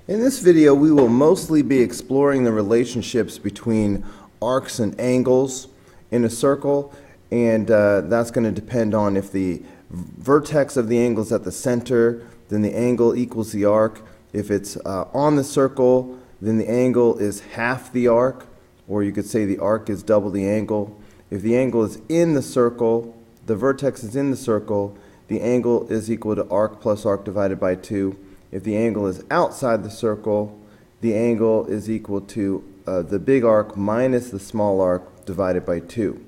In this video, we will mostly be exploring the relationships between arcs and angles in a circle, and that's going to depend on if the vertex of the angle is at the center, then the angle equals the arc. If it's on the circle, then the angle is half the arc, or you could say the arc is double the angle. If the angle is in the circle, the vertex is in the circle, the angle is equal to arc plus arc divided by 2. If the angle is outside the circle, the angle is equal to the big arc minus the small arc divided by 2.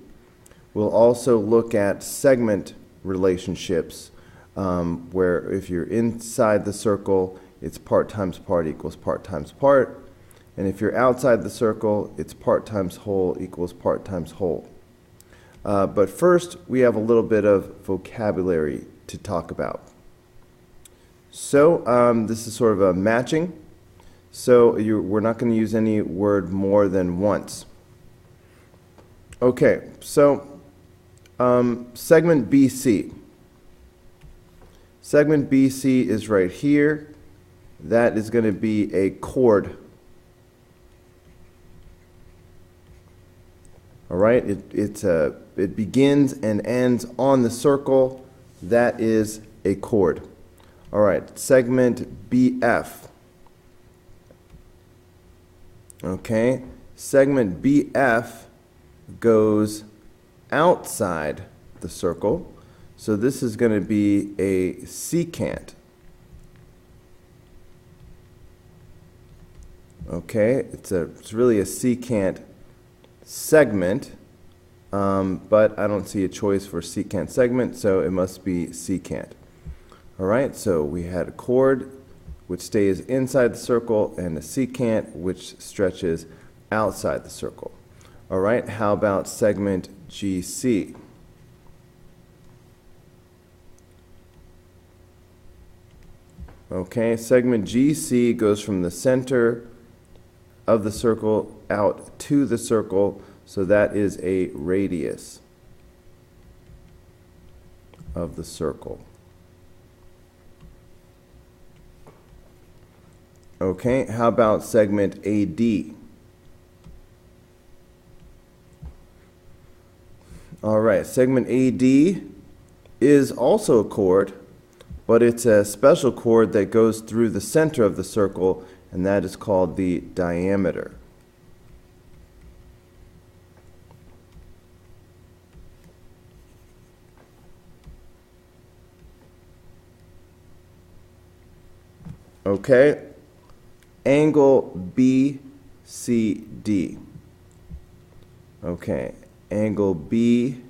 We'll also look at segment relationships, where if you're inside the circle, it's part times part equals part times part. And if you're outside the circle, it's part times whole equals part times whole. But first, we have a little bit of vocabulary to talk about. So this is sort of a matching. So we're not going to use any word more than once. Okay, so segment BC. Segment BC is right here. That is going to be a chord. All right, it begins and ends on the circle. That is a chord. All right, segment BF. Okay, segment BF goes outside the circle. So this is going to be a secant. Okay, it's really a secant segment, but I don't see a choice for secant segment, so it must be secant. All right, so we had a chord which stays inside the circle and a secant which stretches outside the circle. All right, how about segment GC? Okay, segment GC goes from the center of the circle out to the circle, so that is a radius of the circle. Okay, how about segment AD? All right, segment AD is also a chord, but it's a special chord that goes through the center of the circle, and that is called the diameter. Okay, angle BCD. Okay, angle BCD.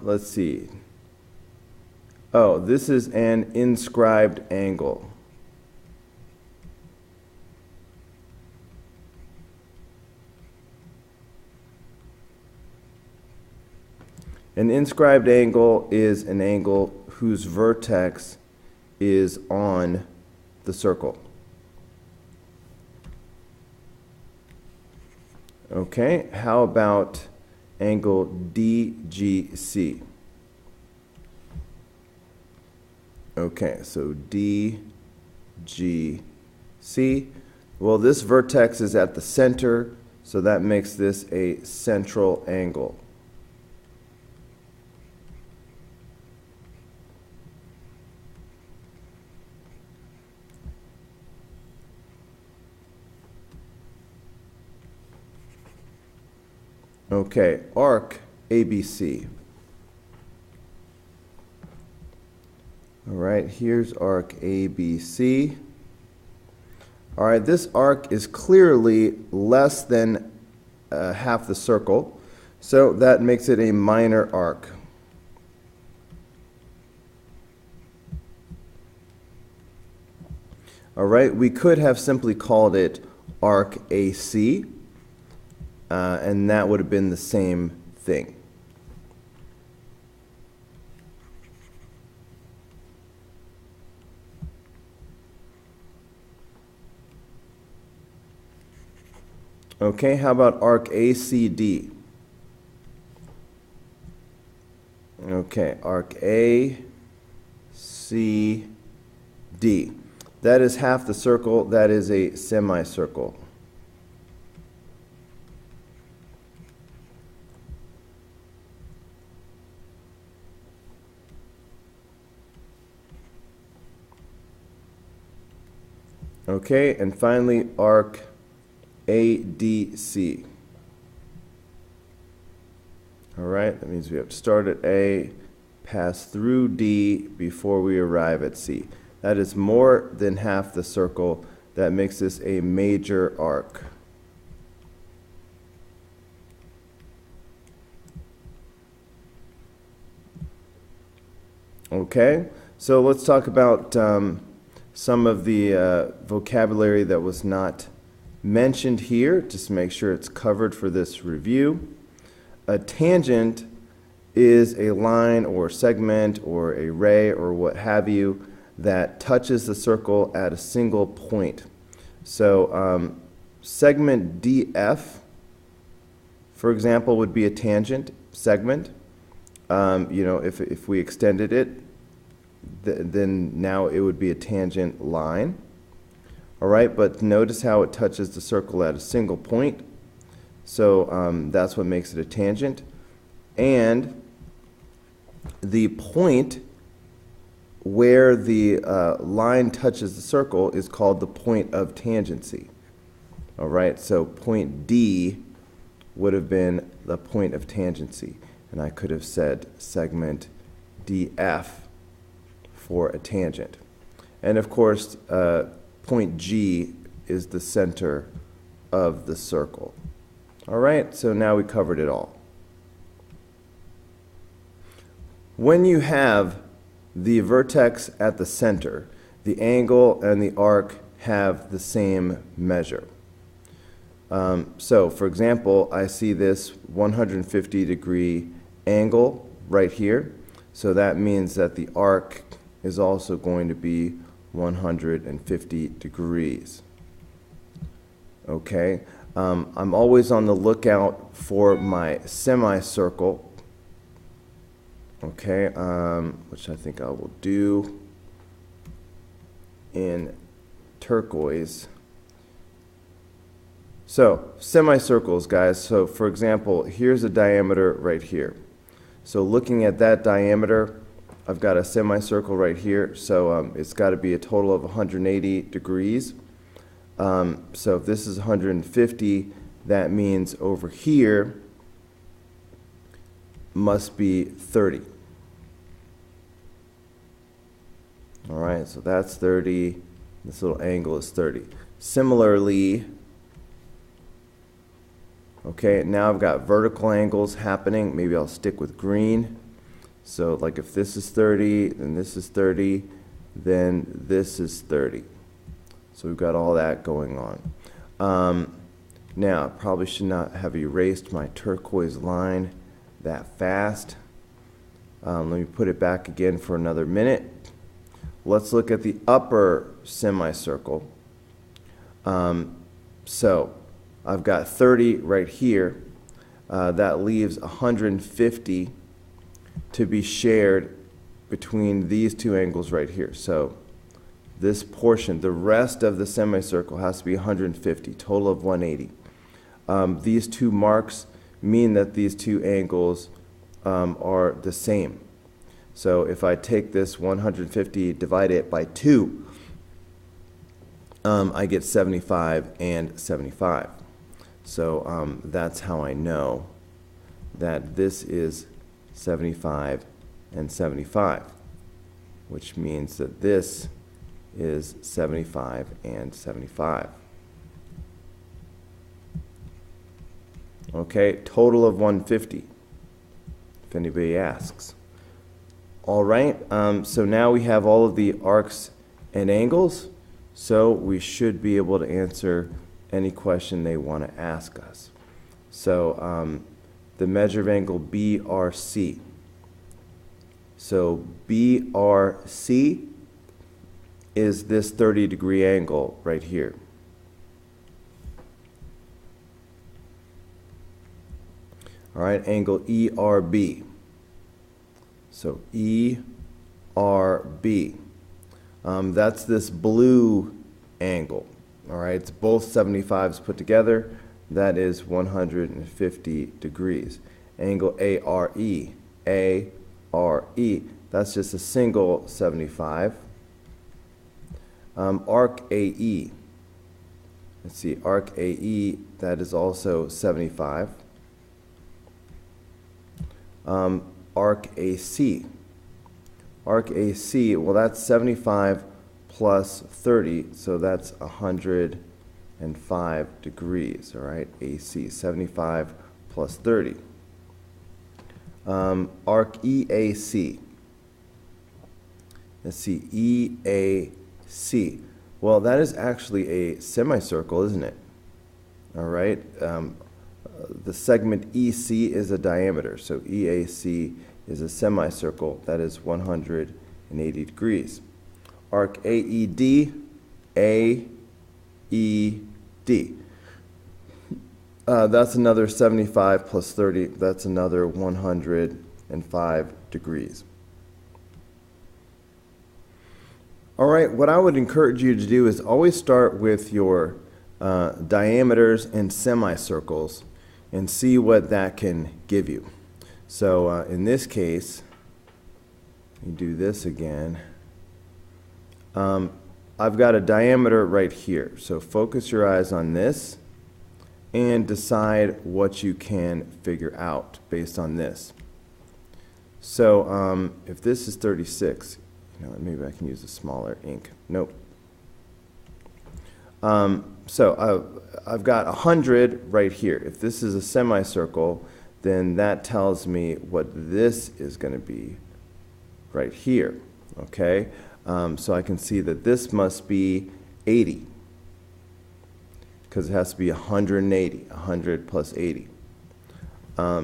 Let's see. Oh, this is an inscribed angle. An inscribed angle is an angle whose vertex is on the circle. Okay, how about angle DGC? Okay, so DGC. Well, this vertex is at the center, so that makes this a central angle. Okay, arc ABC. All right, here's arc ABC. All right, this arc is clearly less than half the circle, so that makes it a minor arc. All right, we could have simply called it arc AC. And that would have been the same thing. Okay, how about arc ACD? Okay, arc A, C, D. That is half the circle. That is a semicircle. Okay, and finally, arc ADC. All right, that means we have to start at A, pass through D before we arrive at C. That is more than half the circle. That makes this a major arc. Okay, so let's talk about some of the vocabulary that was not mentioned here, just to make sure it's covered for this review. A tangent is a line or segment or a ray or what have you that touches the circle at a single point. So segment DF, for example, would be a tangent segment. You know, if we extended it, then now it would be a tangent line. All right, but notice how it touches the circle at a single point. So that's what makes it a tangent. And the point where the line touches the circle is called the point of tangency. All right, so point D would have been the point of tangency. And I could have said segment DF for a tangent. And of course, point G is the center of the circle. All right, so now we covered it all. When you have the vertex at the center, the angle and the arc have the same measure. So, for example, I see this 150-degree angle right here. So that means that the arc is also going to be 150 degrees. Okay, I'm always on the lookout for my semicircle. Okay, which I think I will do in turquoise. So, semicircles, guys. So, for example, here's a diameter right here. So, looking at that diameter, I've got a semicircle right here. So, it's got to be a total of 180 degrees. So, if this is 150, that means over here must be 30. All right, so that's 30. This little angle is 30. Similarly, okay, now I've got vertical angles happening. Maybe I'll stick with green. So like if this is 30, then this is 30, then this is 30. So we've got all that going on. Now, I probably should not have erased my turquoise line that fast. Let me put it back again for another minute. Let's look at the upper semicircle. So I've got 30 right here. That leaves 150 to be shared between these two angles right here. So this portion, the rest of the semicircle has to be 150, total of 180. These two marks mean that these two angles are the same. So if I take this 150, divide it by 2, I get 75 and 75. So that's how I know that this is 75 and 75, which means that this is 75 and 75. Okay, total of 150, if anybody asks. All right, so now we have all of the arcs and angles, so we should be able to answer any question they want to ask us. So the measure of angle BRC. So BRC is this 30-degree angle right here. All right, angle ERB. So ERB. That's this blue angle. All right, it's both 75s put together. That is 150 degrees. Angle ARE. ARE. That's just a single 75. Arc AE. Let's see, arc AE, that is also 75. Arc AC. Arc AC, well, that's 75 plus 30, so that's 105 degrees, all right? AC, 75 plus 30. Arc EAC. Let's see, EAC. Well, that is actually a semicircle, isn't it? All right. The segment EC is a diameter, so EAC is a semicircle that is 180 degrees. Arc AED, AED. That's another 75 plus 30. That's another 105 degrees. All right, what I would encourage you to do is always start with your diameters and semicircles and see what that can give you. So in this case, you do this again. I've got a diameter right here. So focus your eyes on this and decide what you can figure out based on this. So if this is 36, you know, maybe I can use a smaller ink. Nope. So I've got 100 right here. If this is a semicircle, then that tells me what this is going to be right here. Okay? So I can see that this must be 80 because it has to be 180, 100 plus 80.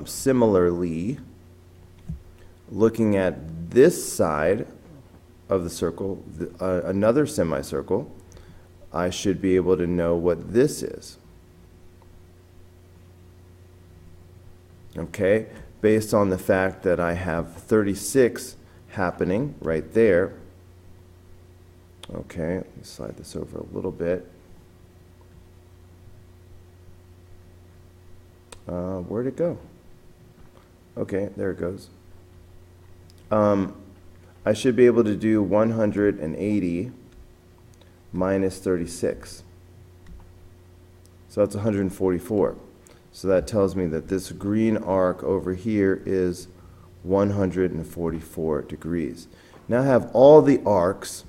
Similarly, looking at this side of the circle, another semicircle, I should be able to know what this is. Okay, based on the fact that I have 36 happening right there. Okay, let me slide this over a little bit. Where'd it go? Okay, there it goes. I should be able to do 180 minus 36. So that's 144. So that tells me that this green arc over here is 144 degrees. Now I have all the arcs,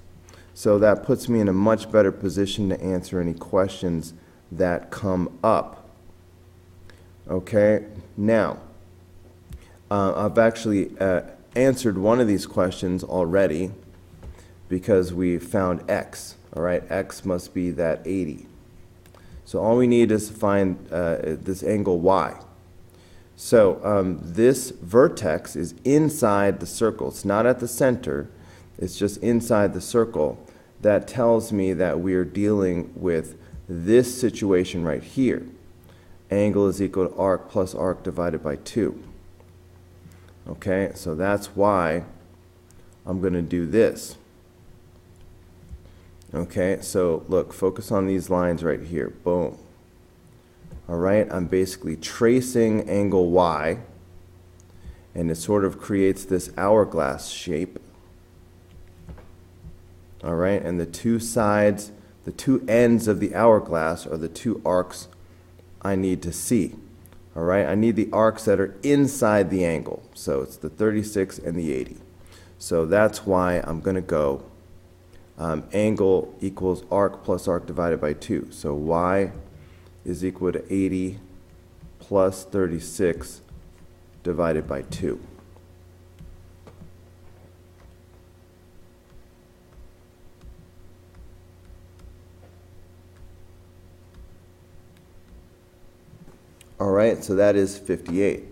so that puts me in a much better position to answer any questions that come up. Okay, now I've actually answered one of these questions already because we found x. All right, x must be that 80. So all we need is to find this angle y. So this vertex is inside the circle. It's not at the center. It's just inside the circle. That tells me that we are dealing with this situation right here. Angle is equal to arc plus arc divided by 2. Okay, so that's why I'm going to do this. Okay, so look, focus on these lines right here. Boom. All right, I'm basically tracing angle y, and it sort of creates this hourglass shape. All right, and the two sides, the two ends of the hourglass are the two arcs I need to see. All right, I need the arcs that are inside the angle. So it's the 36 and the 80. So that's why I'm going to go angle equals arc plus arc divided by 2. So y is equal to 80 plus 36 divided by 2. All right, so that is 58.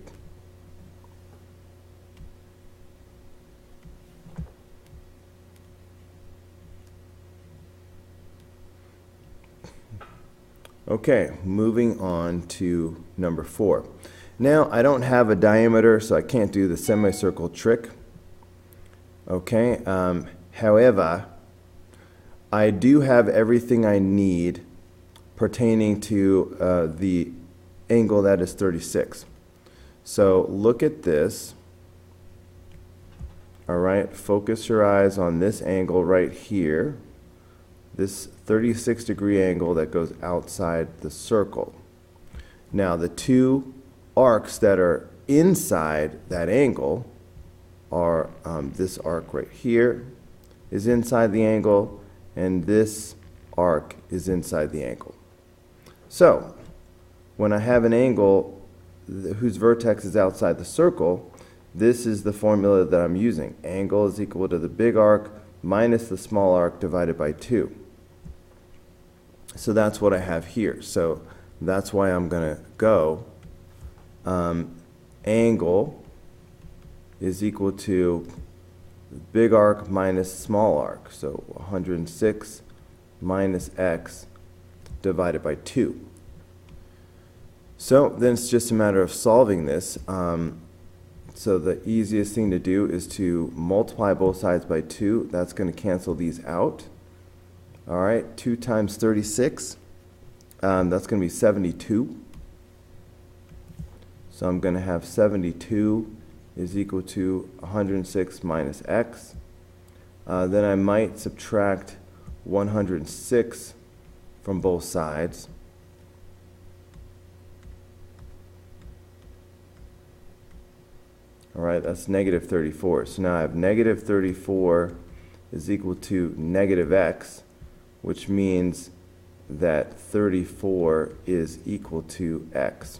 Okay, moving on to number 4. Now, I don't have a diameter, so I can't do the semicircle trick. Okay, however, I do have everything I need pertaining to the angle that is 36. So look at this. All right, focus your eyes on this angle right here, this 36-degree angle that goes outside the circle. Now, the two arcs that are inside that angle are this arc right here is inside the angle, and this arc is inside the angle. So, when I have an angle whose vertex is outside the circle, this is the formula that I'm using. Angle is equal to the big arc minus the small arc divided by 2. So that's what I have here. So that's why I'm going to go angle is equal to big arc minus small arc. So 106 minus x divided by 2. So then it's just a matter of solving this. So the easiest thing to do is to multiply both sides by 2. That's going to cancel these out. All right, 2 times 36, that's going to be 72. So I'm going to have 72 is equal to 106 minus x. Then I might subtract 106 from both sides. All right, that's negative 34. So now I have negative 34 is equal to negative x, which means that 34 is equal to x.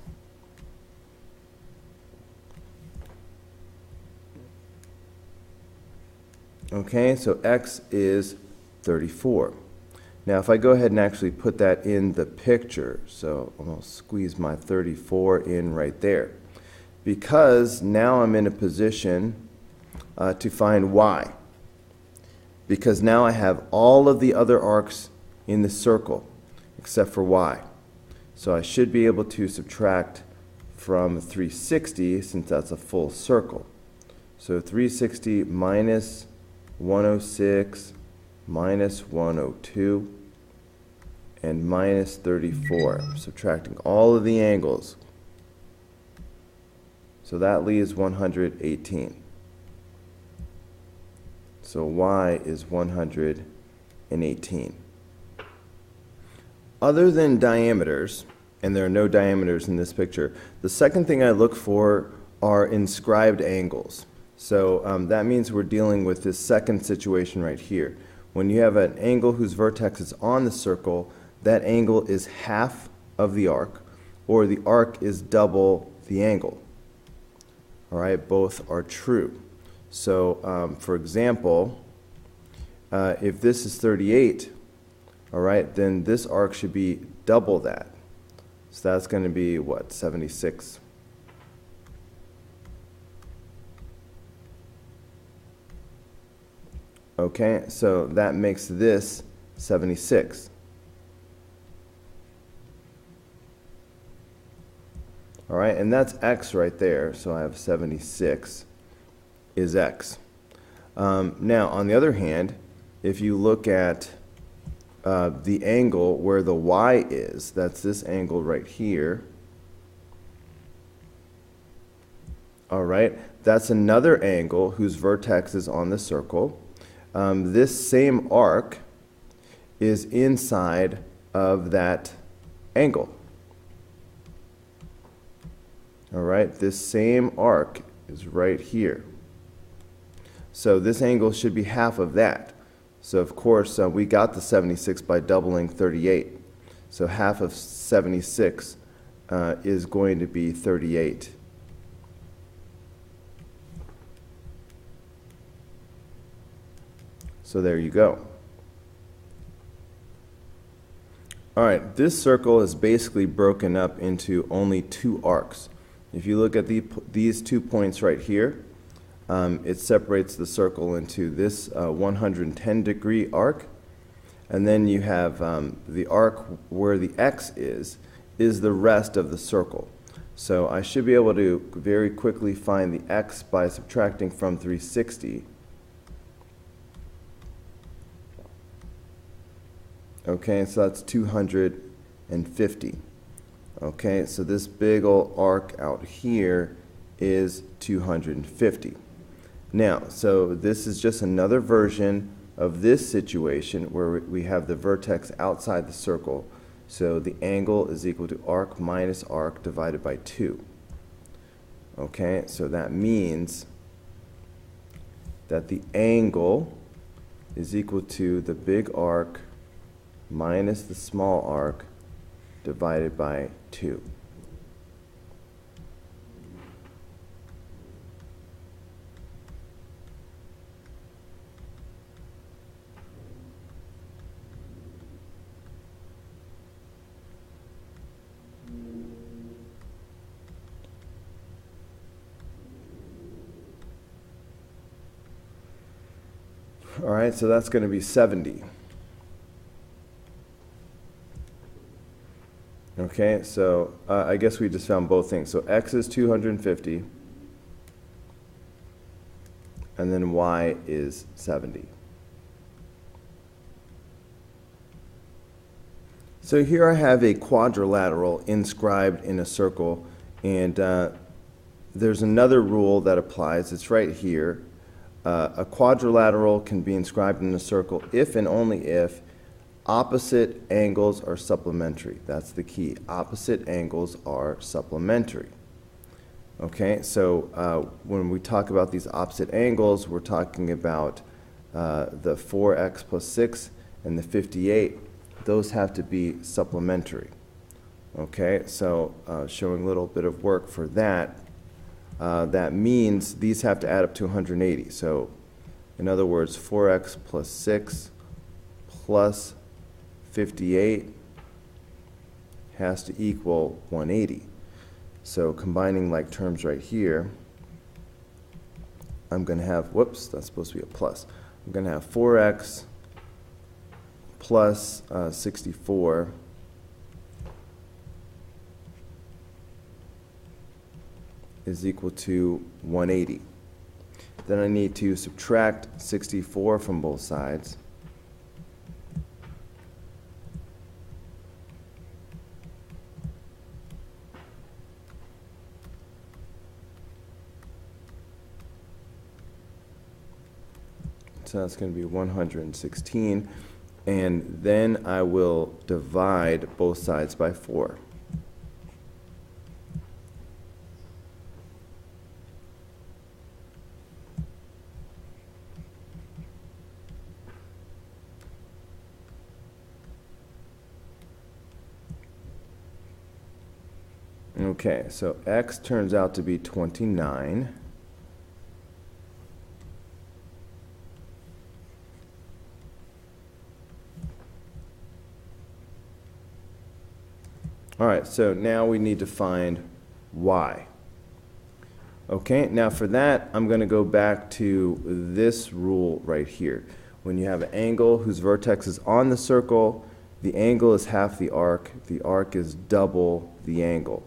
Okay, so x is 34. Now if I go ahead and actually put that in the picture, so I'm going to squeeze my 34 in right there, because now I'm in a position to find y. Because now I have all of the other arcs in the circle except for y. So I should be able to subtract from 360 since that's a full circle. So 360 minus 106 minus 102 and minus 34. I'm subtracting all of the angles. So that leaves 118. So y is 118. Other than diameters, and there are no diameters in this picture, the second thing I look for are inscribed angles. So that means we're dealing with this second situation right here. When you have an angle whose vertex is on the circle, that angle is half of the arc, or the arc is double the angle. All right, both are true. So, for example, if this is 38, all right, then this arc should be double that. So that's going to be, what, 76? Okay, so that makes this 76. All right, and that's x right there, so I have 76 is x. Now, on the other hand, if you look at the angle where the y is, that's this angle right here. All right, that's another angle whose vertex is on the circle. This same arc is inside of that angle. All right, this same arc is right here. So this angle should be half of that. So of course, we got the 76 by doubling 38. So half of 76 is going to be 38. So there you go. All right, this circle is basically broken up into only 2 arcs. If you look at these 2 points right here, it separates the circle into this 110-degree arc, and then you have the arc where the x is the rest of the circle. So I should be able to very quickly find the x by subtracting from 360. Okay, so that's 250. Okay, so this big old arc out here is 250. Now, so this is just another version of this situation where we have the vertex outside the circle. So the angle is equal to arc minus arc divided by 2. Okay, so that means that the angle is equal to the big arc minus the small arc divided by 2. All right, so that's going to be 70. Okay, so I guess we just found both things. So x is 250, and then y is 70. So here I have a quadrilateral inscribed in a circle, and there's another rule that applies. It's right here. A quadrilateral can be inscribed in a circle if and only if opposite angles are supplementary. That's the key. Opposite angles are supplementary. Okay, so when we talk about these opposite angles, we're talking about the 4x plus 6 and the 58. Those have to be supplementary. Okay, so showing a little bit of work for that. That means these have to add up to 180. So in other words, 4x plus 6 plus 58 has to equal 180. So combining like terms right here, I'm going to have, whoops, that's supposed to be a plus. I'm going to have 4x plus 64 is equal to 180. Then I need to subtract 64 from both sides. So that's going to be 116. And then I will divide both sides by 4. Okay, so x turns out to be 29. All right, so now we need to find y. Okay, now for that, I'm going to go back to this rule right here. When you have an angle whose vertex is on the circle, the angle is half the arc is double the angle.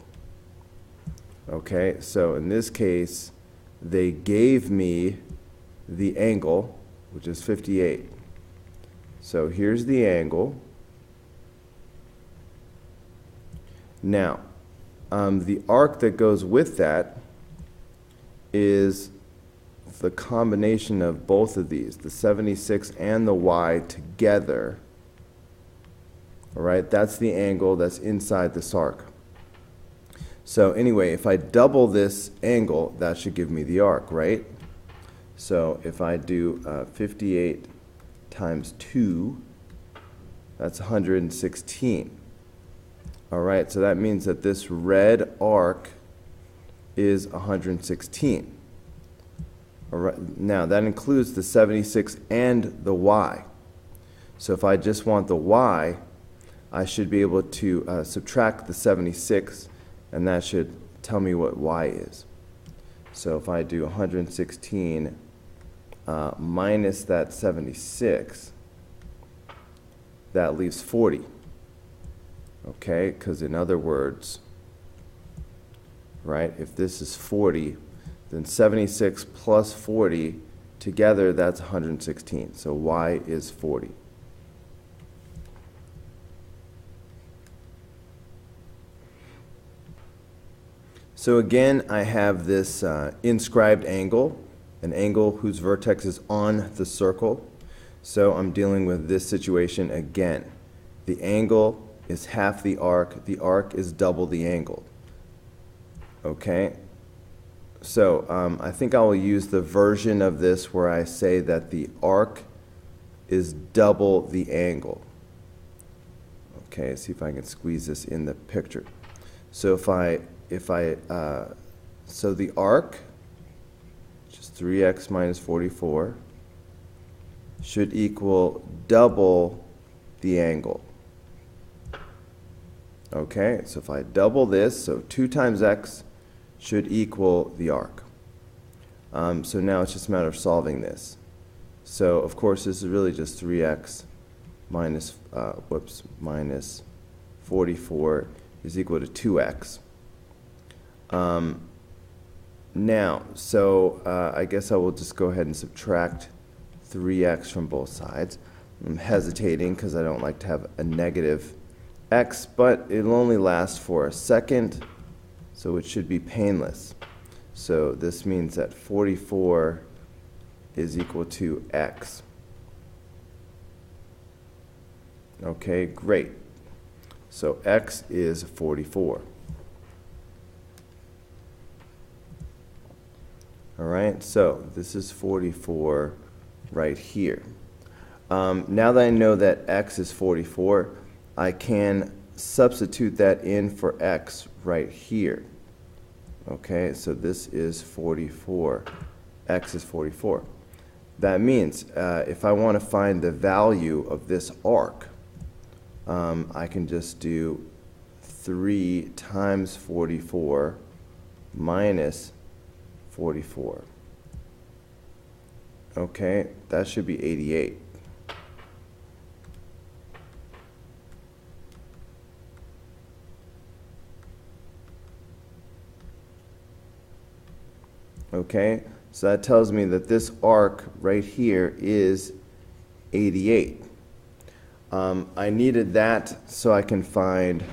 Okay, so in this case, they gave me the angle, which is 58. So here's the angle. Now, the arc that goes with that is the combination of both of these, the 76 and the y together. All right, that's the angle that's inside this arc. So anyway, if I double this angle, that should give me the arc, right? So if I do 58 times 2, that's 116. All right, so that means that this red arc is 116. All right, now that includes the 76 and the y. So if I just want the y, I should be able to subtract the 76, and that should tell me what y is. So if I do 116 minus that 76, that leaves 40. Okay, because in other words, right, if this is 40, then 76 plus 40 together, that's 116. So y is 40. So again, I have this inscribed angle, an angle whose vertex is on the circle. So I'm dealing with this situation again. The angle is half the arc is double the angle. Okay? So I think I will use the version of this where I say that the arc is double the angle. Okay, see if I can squeeze this in the picture. So so the arc, which is 3x minus 44, should equal double the angle. Okay, so if I double this, so 2 times x should equal the arc. So now it's just a matter of solving this. So of course this is really just 3x minus, minus 44 is equal to 2x. Now, so I guess I will just go ahead and subtract 3x from both sides. I'm hesitating because I don't like to have a negative x, but it'll only last for a second, so it should be painless. So this means that 44 is equal to x. Okay, great. So x is 44. All right, so this is 44 right here. Now that I know that x is 44, I can substitute that in for x right here. Okay, so this is 44. X is 44. That means if I want to find the value of this arc, I can just do 3 times 44 minus 44. Okay, that should be 88. Okay, so that tells me that this arc right here is 88. I needed that so I can find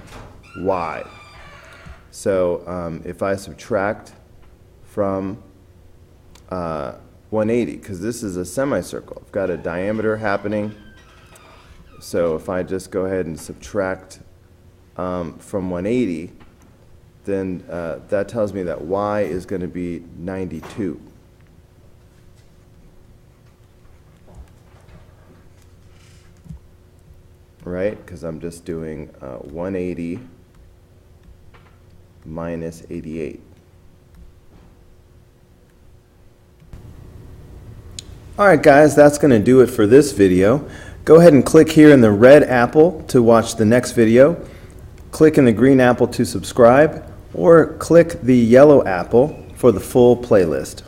y. So if I subtract from 180, because this is a semicircle, I've got a diameter happening. So if I just go ahead and subtract from 180, then that tells me that y is going to be 92. Right? Because I'm just doing 180 minus 88. Alright guys, that's going to do it for this video. Go ahead and click here in the red apple to watch the next video. Click in the green apple to subscribe, or click the yellow apple for the full playlist.